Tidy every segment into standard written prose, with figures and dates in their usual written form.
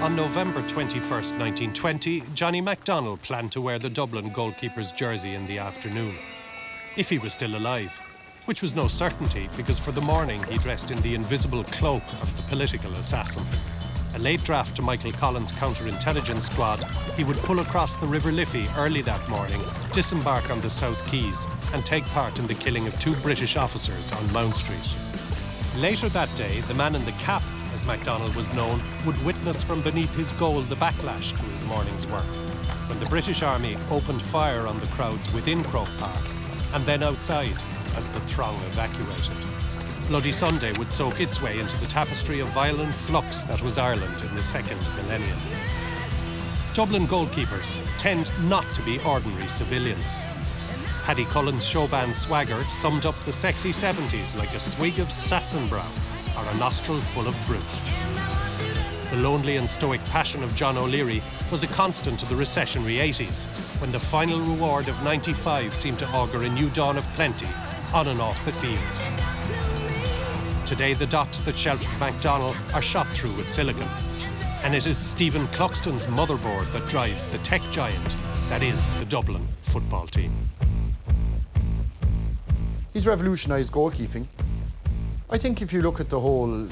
On November 21st, 1920, Johnny MacDonald planned to wear the Dublin goalkeeper's jersey in the afternoon, if he was still alive, which was no certainty because for the morning he dressed in the invisible cloak of the political assassin. A late draft to Michael Collins' counterintelligence squad, he would pull across the River Liffey early that morning, disembark on the South Quays and take part in the killing of 2 British officers on Mount Street. Later that day, the man in the cap, as MacDonald was known, would witness from beneath his goal the backlash to his morning's work, when the British Army opened fire on the crowds within Croke Park and then outside as the throng evacuated. Bloody Sunday would soak its way into the tapestry of violent flux that was Ireland in the second millennium. Dublin goalkeepers tend not to be ordinary civilians. Paddy Cullen's showband swagger summed up the sexy 70s like a swig of Satzenbrau or a nostril full of brute. The lonely and stoic passion of John O'Leary was a constant to the recessionary 80s, when the final reward of 95 seemed to augur a new dawn of plenty on and off the field. Today, the docks that sheltered MacDonald are shot through with silicon, and it is Stephen Cluxton's motherboard that drives the tech giant that is the Dublin football team. He's revolutionised goalkeeping. I think if you look at the whole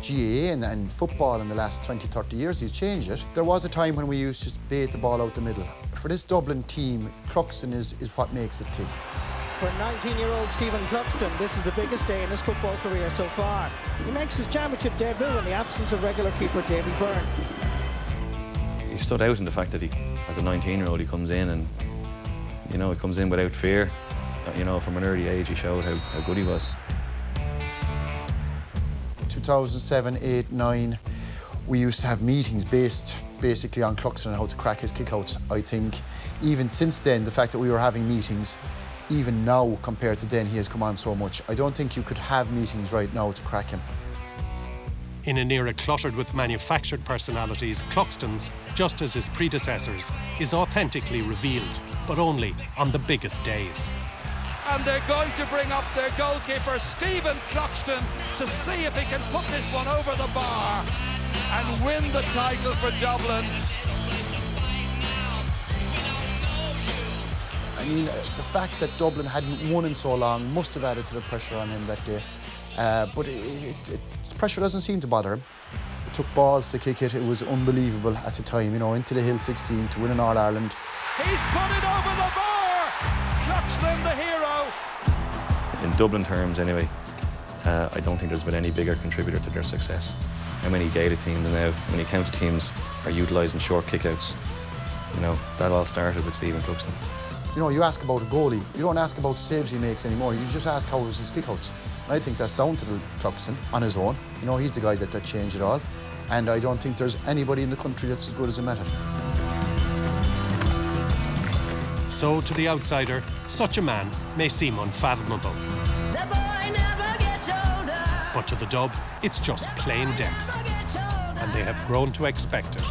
GAA and football in the last 20, 30 years, he's changed it. There was a time when we used to bait the ball out the middle. For this Dublin team, Cluxton is what makes it tick. For 19-year-old Stephen Cluxton, this is the biggest day in his football career so far. He makes his championship debut in the absence of regular keeper Davy Byrne. He stood out in the fact that he, as a 19-year-old, he comes in and, he comes in without fear. From an early age, he showed how good he was. 2007, 8, 9, we used to have meetings based basically on Cluxton and how to crack his kickouts. I think even since then, the fact that we were having meetings, even now compared to then, he has come on so much. I don't think you could have meetings right now to crack him. In an era cluttered with manufactured personalities, Cluxton's, just as his predecessors, is authentically revealed, but only on the biggest days. And they're going to bring up their goalkeeper, Stephen Cluxton, to see if he can put this one over the bar and win the title for Dublin. I mean, the fact that Dublin hadn't won in so long must have added to the pressure on him that day. But the pressure doesn't seem to bother him. It took balls to kick it. It was unbelievable at the time, into the Hill 16 to win an All-Ireland. He's put it over the bar! Cluxton, the hero! In Dublin terms, anyway, I don't think there's been any bigger contributor to their success. How many Gaelic teams now, how many county teams are utilising short kickouts? That all started with Stephen Cluxton. You ask about a goalie, you don't ask about the saves he makes anymore, you just ask how was his kickouts. And I think that's down to Cluxton on his own. He's the guy that changed it all. And I don't think there's anybody in the country that's as good as him at it. So, to the outsider, such a man may seem unfathomable. But to the Dub, it's just plain depth. And they have grown to expect it.